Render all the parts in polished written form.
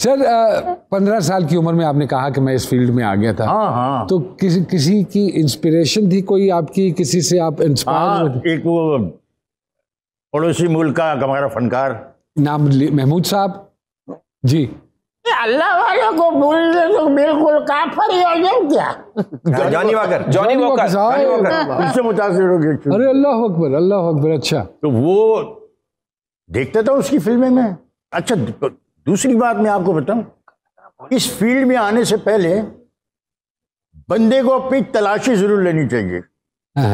Sir 15 साल की उम्र में आपने कहा कि मैं इस फील्ड में आ गया था। हाँ हाँ। तो किसी की इंस्पिरेशन थी कोई आपकी, किसी से आप इंस्पायर हुए? एक वो पड़ोसी मुल्क का हमारा फनकार, नाम महमूद साहब जी। अल्लाह वालों को बोलने तो बिल्कुल काफर ही हो जाओ क्या? जॉनी वॉकर, जॉनी वॉकर, उससे मुतासिर हो गए। अरे अल्लाह अकबर, अल्लाह अकबर। अच्छा, तो वो देखता था उसकी फिल्में में। अच्छा, दूसरी बात मैं आपको बताऊं, इस फील्ड में आने से पहले बंदे को अपनी तलाशी जरूर लेनी चाहिए।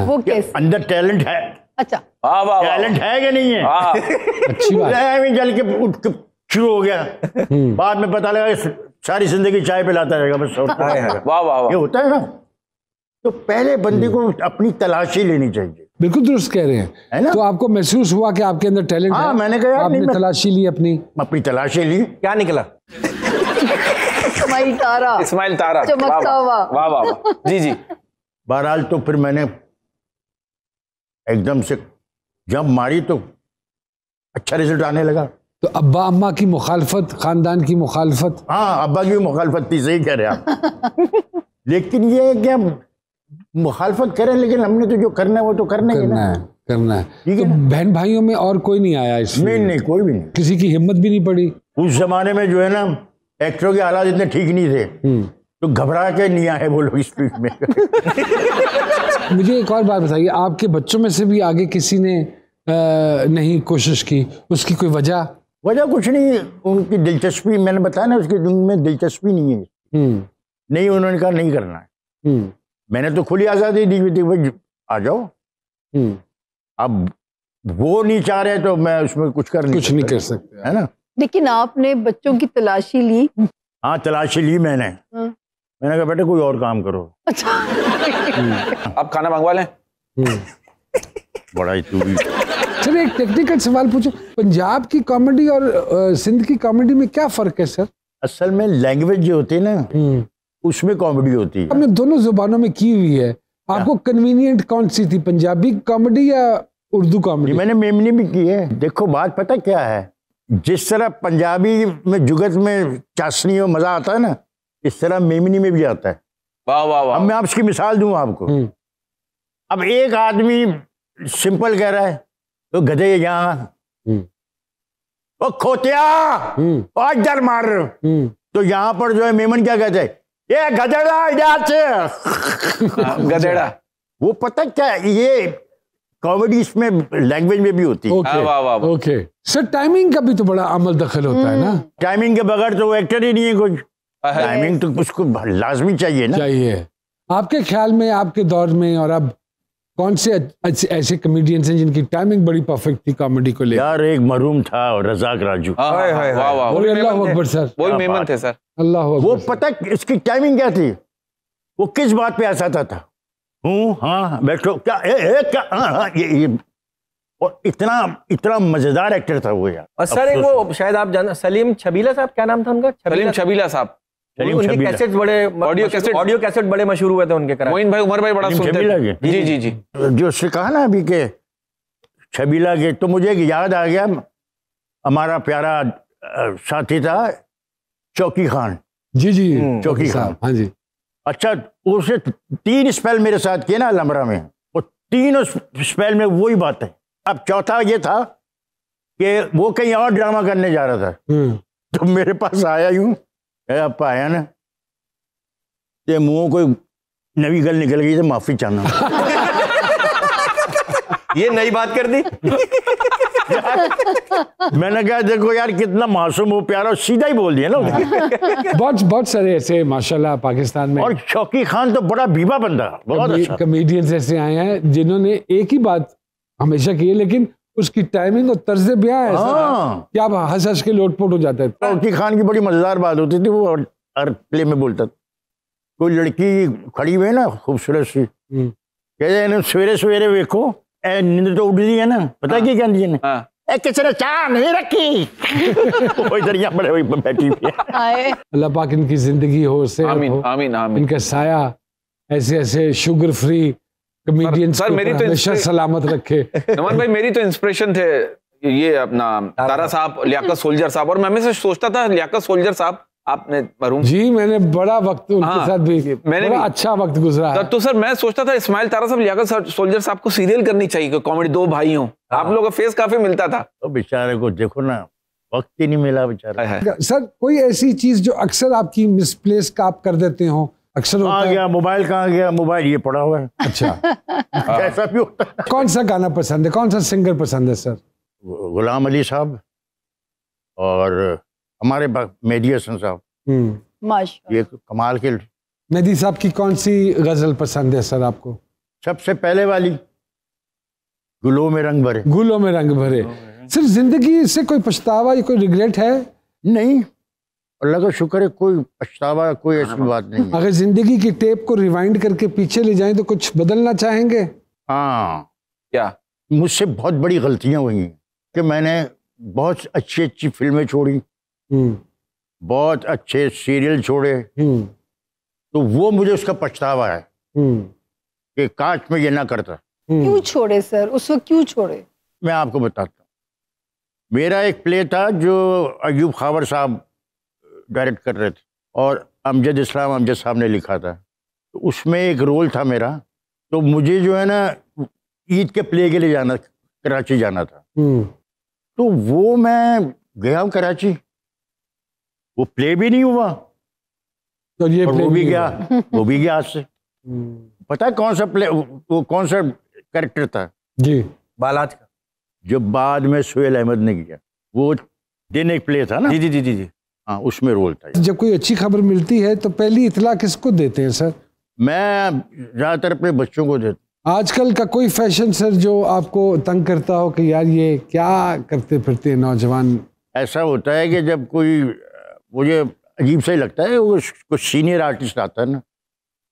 वो कैसे? अंदर टैलेंट है। अच्छा, टैलेंट है कि नहीं है? अच्छी बात। जल के उठ के शुरू हो गया, बाद में पता लगा सारी जिंदगी चाय पिलाता रहेगा बस। वाह वाह, ये होता है ना। तो पहले बंदे को अपनी तलाशी लेनी चाहिए। बिल्कुल दुरुस्त कह रहे हैं, है ना? तो आपको महसूस हुआ कि आपके अंदर टैलेंट है? मैंने कहा आपने तलाशी ली अपनी तलाशी ली। क्या निकला? इस्माइल तारा, इस्माइल तारा, चमकता हुआ। वाह वाह वाह, जी जी। बहरहाल तो फिर मैंने एकदम से जंप मारी तो अच्छा रिजल्ट आने लगा। तो अब्बा अम्मा की मुखालफत, खानदान की मुखालफत? हाँ, अब्बा की मुखालफत थी, सही कह रहे आप। लेकिन ये क्या मुखालफत करें, लेकिन हमने तो जो करना है वो तो करना है। तो बहन भाइयों में और कोई नहीं आया इसमें? नहीं, कोई भी नहीं। किसी की हिम्मत भी नहीं पड़ी? उस जमाने में जो है ना, एक्टरों के हालात इतने ठीक नहीं थे, तो घबरा के नहीं आए वो लोग इस फील्ड में। मुझे एक और बात बताइए, आपके बच्चों में से भी आगे किसी ने नहीं कोशिश की? उसकी कोई वजह कुछ नहीं, उनकी दिलचस्पी, मैंने बताया ना, उसकी उनमें दिलचस्पी नहीं है। नहीं, उन्होंने कहा नहीं करना है। मैंने तो खुली आज़ादी दी हुई थी, भाई आ जाओ। अब वो नहीं चाह रहे तो मैं उसमें कुछ नहीं कर सकते, है ना। लेकिन आपने बच्चों की तलाशी ली? हाँ, तलाशी ली मैंने। मैंने कहा बेटा कोई और काम करो। अच्छा। आप खाना मंगवा लें। बड़ा ही तू भी। सर एक टेक्निकल सवाल पूछो, पंजाब की कॉमेडी और सिंध की कॉमेडी में क्या फर्क है सर? असल में लैंग्वेज जो होती है ना, उसमें कॉमेडी होती है। आपने दोनों जुबानों में की हुई है, आपको कन्वीनियंट कौन सी थी, पंजाबी कॉमेडी या उर्दू कॉमेडी? मैंने मेमनी भी की है। देखो बात पता क्या है, जिस तरह पंजाबी में जुगत में चाशनी और मजा आता है ना, इस तरह मेमनी में भी आता है। वाह वाह वाह। अब मैं आपकी मिसाल दूं आपको। अब एक आदमी सिंपल कह रहा है तो गधे यहाँ वो खोतिया और डर मार, तो यहाँ पर जो है मेमन क्या कहते हैं, ये गधेड़ा इधर से। गधेड़ा। वो पता क्या है, ये कॉमेडी इसमें लैंग्वेज में भी होती है। ओके सर, टाइमिंग का भी तो बड़ा अमल दखल होता है ना? टाइमिंग के बगैर तो वो एक्टर ही नहीं है कुछ। टाइमिंग तो उसको लाजमी चाहिए ना। चाहिए। आपके ख्याल में, आपके दौर में, और अब कौन से ऐसे कॉमेडियंस हैं जिनकी टाइमिंग बड़ी परफेक्ट थी कॉमेडी को लेकर? यार एक मरूम था रज़ाक राजू। अल्लाह अकबर सर, वो मेमन थे सर। अल्लाह अकबर। वो पता इसकी टाइमिंग क्या थी, वो किस बात पे हंसाता था, हाँ बैठो क्या, क्या, हाँ, ये और इतना मजेदार एक्टर था वो यार। और सर एक वो शायद आप जानते, सलीम छबीला साहब, क्या नाम था उनका? सलीम छबीला साहब। उनके कैसेट बड़े, ऑडियो कैसेट बड़े मशहूर हुए थे उनके। मोइन भाई, उमर भाई बड़ा सुनते थे। जी जी जी। जो उससे कहा ना अभी के छबीला के, तो मुझे याद आ गया, हमारा प्यारा साथी था चौकी खान। जी जी, चौकी खान। हाँ जी। अच्छा, उसने 3 स्पेल मेरे साथ किए ना लमरा में, वो तीनों स्पेल में वही बात है। अब चौथा ये था कि वो कहीं और ड्रामा करने जा रहा था, तो मेरे पास आया यूं, आप आया ना, ये मुंह कोई नवी गल निकल गई तो माफी चाहना। ये नई बात कर दी। मैंने कहा देखो यार कितना मासूम हो, प्यारा, सीधा ही बोल दिया ना। बहुत सारे ऐसे माशाल्लाह पाकिस्तान में, और शौकी खान तो बड़ा बीबा बंदा, बहुत अच्छा कॉमेडियंस ऐसे आए हैं जिन्होंने एक ही बात हमेशा की है, लेकिन उसकी टाइमिंग और तर्ज बयां है क्या हंस हंस के लोटपोट हो जाता है। शौकी खान की बड़ी मजेदार बात होती थी, वो हर प्ले में बोलता था, कोई लड़की खड़ी हुई है ना खूबसूरत सी, कहते सवेरे सवेरे देखो नींद तो उड़ रही है ना, पता क्या कहती है, किसी ने चाय नहीं रखी। वो इधर यहाँ बड़े बैठी हुई है। अल्लाह पाक इनकी जिंदगी हो, आमीन आमीन आमीन, इनका साया ऐसे ऐसे शुगर फ्री कॉमेडियंस सर मेरी तो हमेशा सलामत रखे। नमन भाई मेरी तो इंस्पिरेशन थे ये अपना तारा साहब, लियाकत सोल्जर साहब, और मैं हमेशा सोचता था लियाकत सोल्जर साहब आपने मरूम जी, मैंने बड़ा वक्त उनके साथ भी, मैंने बड़ा अच्छा वक्त गुजरा है। तो सर मैं सोचता था इस्माइल तारा साहब, लियाकत सोल्जर साहब को सीरियल करनी चाहिए, कॉमेडी, दो भाई हो, आप लोगों का फेस काफी मिलता था। तो बेचारे को देखो ना, वक्त ही नहीं मिला बेचारा। सर कोई ऐसी चीज जो अक्सर आपकी मिसप्लेस का आप कर देते हो? अक्सर कहाँ गया मोबाइल, कहाँ गया मोबाइल, ये पड़ा हुआ है। अच्छा ऐसा भी होता है। कौन सा गाना पसंद है, कौन सा सिंगर पसंद है सर? गुलाम अली साहब और हमारे मेहदी हसन साहब, माशाल्लाह, ये कमाल के। मेहदी साहब की कौन सी गजल पसंद है सर आपको? सबसे पहले वाली, गुलों में रंग भरे। गुलों में रंग भरे। सर जिंदगी से कोई पछतावा या कोई रिग्रेट है? नहीं, अल्लाह का शुक्र है, कोई पछतावा, कोई ऐसी बात नहीं है। अगर जिंदगी की टेप को रिवाइंड करके पीछे ले जाएं तो कुछ बदलना चाहेंगे? हाँ, क्या? मुझसे बहुत बड़ी गलतियां हुई हैं कि मैंने बहुत अच्छी अच्छी फिल्में छोड़ी, बहुत अच्छे सीरियल छोड़े, तो वो मुझे उसका पछतावा है कि काश मैं ये ना करता। क्यों छोड़े सर, उस वक्त क्यों छोड़े? मैं आपको बताता हूँ। मेरा एक प्ले था जो अयूब खावर साहब डायरेक्ट कर रहे थे और अमजद इस्लाम अमजद साहब ने लिखा था, तो उसमें एक रोल था मेरा। तो मुझे जो है ना ईद के प्ले के लिए जाना, कराची जाना था, तो वो मैं गया हूँ कराची, वो प्ले भी नहीं हुआ तो ये और वो भी गया, वो भी गया आज से। पता है कौन सा प्ले, वो कौन सा कैरेक्टर था? जी, बालाज का, जो बाद में सुहेल अहमद ने किया। वो दिन एक प्ले था ना। जी जी जी जी जी, हाँ, उसमें रोल था। जब कोई अच्छी खबर मिलती है तो पहली इतला किसको देते हैं सर? मैं ज़्यादातर अपने बच्चों को देता। आजकल का कोई फैशन सर जो आपको तंग करता हो कि यार ये क्या करते फिरते हैं नौजवान? ऐसा होता है कि जब कोई, मुझे अजीब सा ही लगता है, वो कुछ सीनियर आर्टिस्ट आता है ना,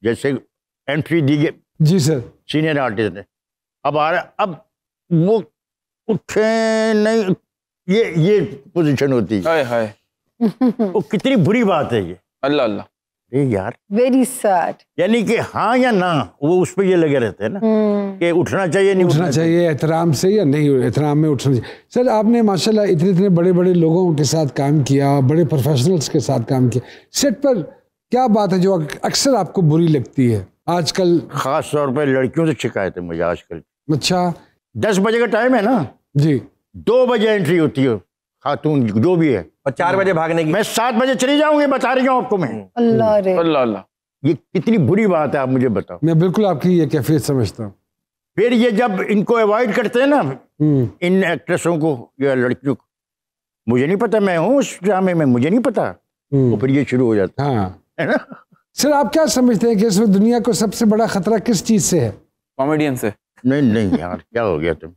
जैसे एंट्री दी गई। जी सर, सीनियर आर्टिस्ट ने अब आ रहा, अब वो उठे नहीं, ये पोजीशन होती है। हाय हाय, वो कितनी बुरी बात है ये। अल्लाह अल्लाह, ये यार वेरी सैड। यानी कि हाँ या ना, वो उस पर ये लगे रहते हैं ना कि उठना चाहिए, नहीं उठना चाहिए एहतराम से या नहीं एहतराम में उठना चाहिए। सर आपने माशाल्लाह इतने इतने बड़े बड़े लोगों के साथ काम किया, बड़े प्रोफेशनल्स के साथ काम किया, सेट पर क्या बात है जो अक्सर आपको बुरी लगती है आजकल? खास तौर पर लड़कियों से शिकायत है मुझे आजकल। अच्छा, 10 बजे का टाइम है ना जी, 2 बजे एंट्री होती है खातून जो भी है, और 4 बजे भागने की। मैं 7 बजे चली जाऊंगी, बता रही हूँ आपको मैं। अल्लाह रे, अल्लाह अल्लाह, ये कितनी बुरी बात है, आप मुझे बताओ। मैं बिल्कुल आपकी ये कैफियत समझता हूँ। फिर ये जब इनको अवॉइड करते हैं ना, इन एक्ट्रेसों को या लड़कियों को, मुझे नहीं पता, मैं हूँ उस ड्रामे में, मुझे नहीं पता, तो फिर ये शुरू हो जाता है ना। सर आप क्या समझते हैं कि इसमें दुनिया को सबसे बड़ा खतरा किस चीज से है? कॉमेडियन से? नहीं नहीं यार, क्या हो गया तुम?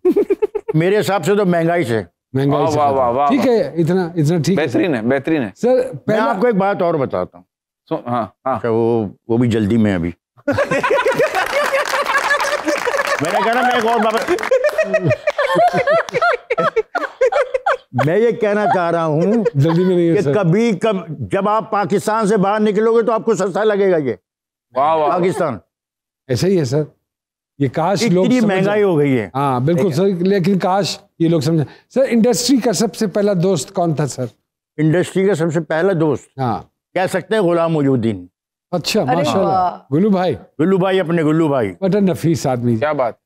मेरे हिसाब से तो महंगाई से। महंगाई से। वाह वाह वाह, ठीक है, इतना इतना ठीक है, बेहतरीन है, बेहतरीन है सर। मैं पहला आपको एक बात और बताता हूँ। हाँ हाँ, अच्छा, वो भी जल्दी में अभी मैंने कहा ना, मैं एक और मैं ये कहना चाह रहा हूँ जल्दी में नहीं है कि सर। जब आप पाकिस्तान से बाहर निकलोगे तो आपको सस्ता लगेगा ये। वाह वाह, पाकिस्तान ऐसा ही है सर, ये काश लोग इतनी समझ महंगाई हो गई है। हाँ बिल्कुल सर, लेकिन काश ये लोग समझे। सर इंडस्ट्री का सबसे पहला दोस्त कौन था सर? इंडस्ट्री का सबसे पहला दोस्त हाँ, कह सकते हैं गुलाम मोजुद्दीन। अच्छा अरे माशाल्लाह, वाह। गुल्लू भाई, गुल्लू भाई, अपने गुल्लू भाई। बड़ा नफीस आदमी। क्या बात।